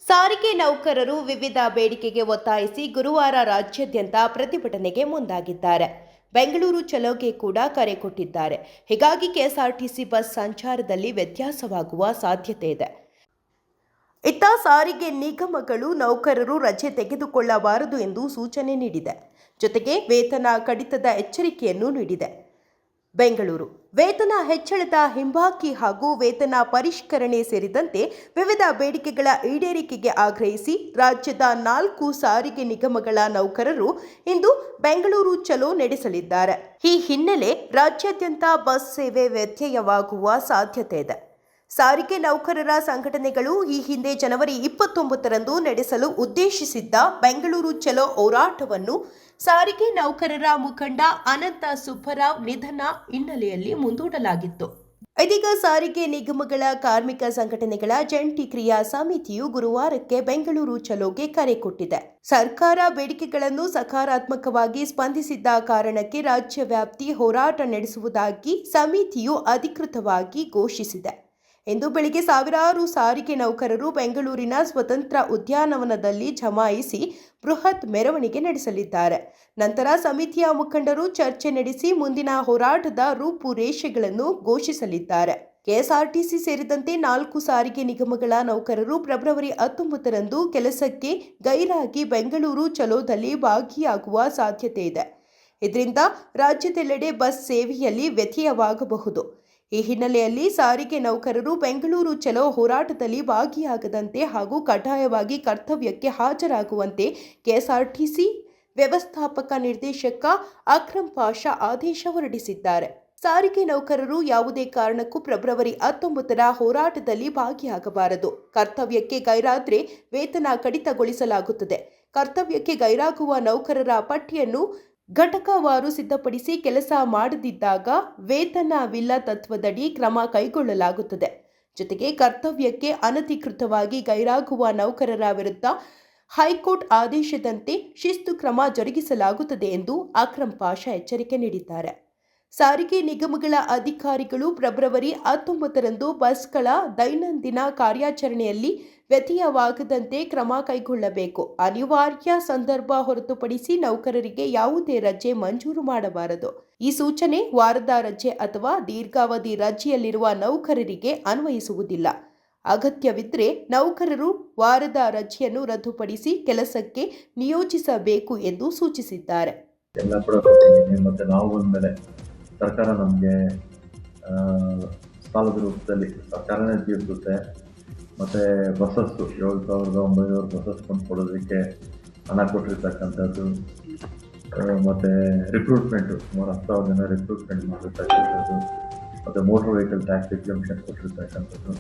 ಸಾರಿಗೆ ನೌಕರರು ವಿವಿಧ ಬೇಡಿಕೆಗೆ ಒತ್ತಾಯಿಸಿ ಗುರುವಾರ ರಾಜ್ಯಾದ್ಯಂತ ಪ್ರತಿಭಟನೆಗೆ ಮುಂದಾಗಿದ್ದಾರೆ. ಬೆಂಗಳೂರು ಚಲೋಗೆ ಕೂಡ ಕರೆ ಕೊಟ್ಟಿದ್ದಾರೆ. ಹೀಗಾಗಿ ಕೆಎಸ್ಆರ್ಟಿಸಿ ಬಸ್ ಸಂಚಾರದಲ್ಲಿ ವ್ಯತ್ಯಾಸವಾಗುವ ಸಾಧ್ಯತೆ ಇದೆ. ಇತ್ತ ಸಾರಿಗೆ ನಿಗಮಗಳು ನೌಕರರು ರಜೆ ತೆಗೆದುಕೊಳ್ಳಬಾರದು ಎಂದು ಸೂಚನೆ ನೀಡಿದೆ. ಜೊತೆಗೆ ವೇತನ ಕಡಿತದ ಎಚ್ಚರಿಕೆಯನ್ನು ನೀಡಿದೆ. ಬೆಂಗಳೂರು ವೇತನ ಹೆಚ್ಚಳದ ಹಿಂಬಾಕಿ ಹಾಗೂ ವೇತನ ಪರಿಷ್ಕರಣೆ ಸೇರಿದಂತೆ ವಿವಿಧ ಬೇಡಿಕೆಗಳ ಈಡೇರಿಕೆಗೆ ಆಗ್ರಹಿಸಿ ರಾಜ್ಯದ 4 ಸಾರಿಗೆ ನಿಗಮಗಳ ನೌಕರರು ಇಂದು ಬೆಂಗಳೂರು ಚಲೋ ನಡೆಸಲಿದ್ದಾರೆ. ಈ ಹಿನ್ನೆಲೆ ರಾಜ್ಯಾದ್ಯಂತ ಬಸ್ ಸೇವೆ ವ್ಯತ್ಯಯವಾಗುವ ಸಾಧ್ಯತೆ ಇದೆ. ಸಾರಿಗೆ ನೌಕರರ ಸಂಘಟನೆಗಳು ಈ ಹಿಂದೆ ಜನವರಿ 29ರಂದು ನಡೆಸಲು ಉದ್ದೇಶಿಸಿದ್ದ ಬೆಂಗಳೂರು ಚಲೋ ಹೋರಾಟವನ್ನು ಸಾರಿಗೆ ನೌಕರರ ಮುಖಂಡ ಅನಂತ ಸುಬ್ಬರಾವ್ ನಿಧನ ಹಿನ್ನೆಲೆಯಲ್ಲಿ ಮುಂದೂಡಲಾಗಿತ್ತು. ಇದೀಗ ಸಾರಿಗೆ ನಿಗಮಗಳ ಕಾರ್ಮಿಕ ಸಂಘಟನೆಗಳ ಜಂಟಿ ಕ್ರಿಯಾ ಸಮಿತಿಯು ಗುರುವಾರಕ್ಕೆ ಬೆಂಗಳೂರು ಚಲೋಗೆ ಕರೆ ಕೊಟ್ಟಿದೆ. ಸರ್ಕಾರ ಬೇಡಿಕೆಗಳನ್ನು ಸಕಾರಾತ್ಮಕವಾಗಿ ಸ್ಪಂದಿಸಿದ್ದ ಕಾರಣಕ್ಕೆ ರಾಜ್ಯ ವ್ಯಾಪ್ತಿ ಹೋರಾಟ ನಡೆಸುವುದಾಗಿ ಸಮಿತಿಯು ಅಧಿಕೃತವಾಗಿ ಘೋಷಿಸಿದೆ. ಇಂದು ಬೆಳಿಗ್ಗೆ ಸಾವಿರಾರು ಸಾರಿಗೆ ನೌಕರರು ಬೆಂಗಳೂರಿನ ಸ್ವತಂತ್ರ ಉದ್ಯಾನವನದಲ್ಲಿ ಜಮಾಯಿಸಿ ಬೃಹತ್ ಮೆರವಣಿಗೆ ನಡೆಸಲಿದ್ದಾರೆ. ನಂತರ ಸಮಿತಿಯ ಮುಖಂಡರು ಚರ್ಚೆ ನಡೆಸಿ ಮುಂದಿನ ಹೋರಾಟದ ರೂಪುರೇಷೆಗಳನ್ನು ಘೋಷಿಸಲಿದ್ದಾರೆ. ಕೆಎಸ್ಆರ್ಟಿಸಿ ಸೇರಿದಂತೆ 4 ಸಾರಿಗೆ ನಿಗಮಗಳ ನೌಕರರು ಫೆಬ್ರವರಿ 19ರಂದು ಕೆಲಸಕ್ಕೆ ಗೈರಾಗಿ ಬೆಂಗಳೂರು ಚಲೋದಲ್ಲಿ ಭಾಗಿಯಾಗುವ ಸಾಧ್ಯತೆ ಇದೆ. ಇದರಿಂದ ರಾಜ್ಯದೆಲ್ಲೆಡೆ ಬಸ್ ಸೇವೆಯಲ್ಲಿ ವ್ಯತ್ಯಯವಾಗಬಹುದು. ಈ ಹಿನ್ನೆಲೆಯಲ್ಲಿ ಸಾರಿಗೆ ನೌಕರರು ಬೆಂಗಳೂರು ಚಲೋ ಹೋರಾಟದಲ್ಲಿ ಭಾಗಿಯಾಗದಂತೆ ಹಾಗೂ ಕಡ್ಡಾಯವಾಗಿ ಕರ್ತವ್ಯಕ್ಕೆ ಹಾಜರಾಗುವಂತೆ ಕೆಎಸ್ಆರ್ಟಿಸಿ ವ್ಯವಸ್ಥಾಪಕ ನಿರ್ದೇಶಕ ಅಕ್ರಮ್ ಪಾಷಾ ಆದೇಶ ಹೊರಡಿಸಿದ್ದಾರೆ. ಸಾರಿಗೆ ನೌಕರರು ಯಾವುದೇ ಕಾರಣಕ್ಕೂ ಫೆಬ್ರವರಿ 19ರ ಹೋರಾಟದಲ್ಲಿ ಭಾಗಿಯಾಗಬಾರದು. ಕರ್ತವ್ಯಕ್ಕೆ ಗೈರಾದರೆ ವೇತನ ಕಡಿತಗೊಳಿಸಲಾಗುತ್ತದೆ. ಕರ್ತವ್ಯಕ್ಕೆ ಗೈರಾಗುವ ನೌಕರರ ಪಟ್ಟಿಯನ್ನು ಘಟಕವಾರು ಸಿದ್ಧಪಡಿಸಿ ಕೆಲಸ ಮಾಡದಿದ್ದಾಗ ವೇತನವಿಲ್ಲ ತತ್ವದಡಿ ಕ್ರಮ ಕೈಗೊಳ್ಳಲಾಗುತ್ತದೆ. ಜೊತೆಗೆ ಕರ್ತವ್ಯಕ್ಕೆ ಅನಧಿಕೃತವಾಗಿ ಗೈರಾಗುವ ನೌಕರರ ವಿರುದ್ಧ ಹೈಕೋರ್ಟ್ ಆದೇಶದಂತೆ ಶಿಸ್ತು ಕ್ರಮ ಜರುಗಿಸಲಾಗುತ್ತದೆ ಎಂದು ಅಕ್ರಮ್ ಪಾಷಾ ಎಚ್ಚರಿಕೆ ನೀಡಿದ್ದಾರೆ. ಸಾರಿಗೆ ನಿಗಮಗಳ ಅಧಿಕಾರಿಗಳು ಫೆಬ್ರವರಿ 19ರಂದು ಬಸ್ಗಳ ದೈನಂದಿನ ಕಾರ್ಯಾಚರಣೆಯಲ್ಲಿ ವ್ಯತ್ಯಯವಾಗದಂತೆ ಕ್ರಮ ಕೈಗೊಳ್ಳಬೇಕು. ಅನಿವಾರ್ಯ ಸಂದರ್ಭ ಹೊರತುಪಡಿಸಿ ನೌಕರರಿಗೆ ಯಾವುದೇ ರಜೆ ಮಂಜೂರು ಮಾಡಬಾರದು. ಈ ಸೂಚನೆ ವಾರದ ರಜೆ ಅಥವಾ ದೀರ್ಘಾವಧಿ ರಜೆಯಲ್ಲಿರುವ ನೌಕರರಿಗೆ ಅನ್ವಯಿಸುವುದಿಲ್ಲ. ಅಗತ್ಯವಿದ್ದರೆ ನೌಕರರು ವಾರದ ರಜೆಯನ್ನು ರದ್ದುಪಡಿಸಿ ಕೆಲಸಕ್ಕೆ ನಿಯೋಜಿಸಬೇಕು ಎಂದು ಸೂಚಿಸಿದ್ದಾರೆ. ಸರ್ಕಾರ ನಮಗೆ ಸಾಲದ ರೂಪದಲ್ಲಿ ಸರ್ಕಾರನೇ ತೀರಿಸುತ್ತೆ. ಮತ್ತು ಬಸ್ಸಸ್ಸು 7,900 ಬಸ್ಸಸ್ ಕೊಂಡ್ಕೊಡೋದಕ್ಕೆ ಹಣ ಕೊಟ್ಟಿರ್ತಕ್ಕಂಥದ್ದು, ಮತ್ತು ರಿಕ್ರೂಟ್ಮೆಂಟು ಸುಮಾರು 10,000 ಜನ ರಿಕ್ರೂಟ್ಮೆಂಟ್ ಮಾಡಿರ್ತಕ್ಕಂಥದ್ದು, ಮತ್ತು ಮೋಟರ್ ವೆಹಿಕಲ್ ಟ್ಯಾಕ್ಸ್ ಎಕ್ಸಂಪ್ಷನ್ ಕೊಟ್ಟಿರ್ತಕ್ಕಂಥದ್ದು,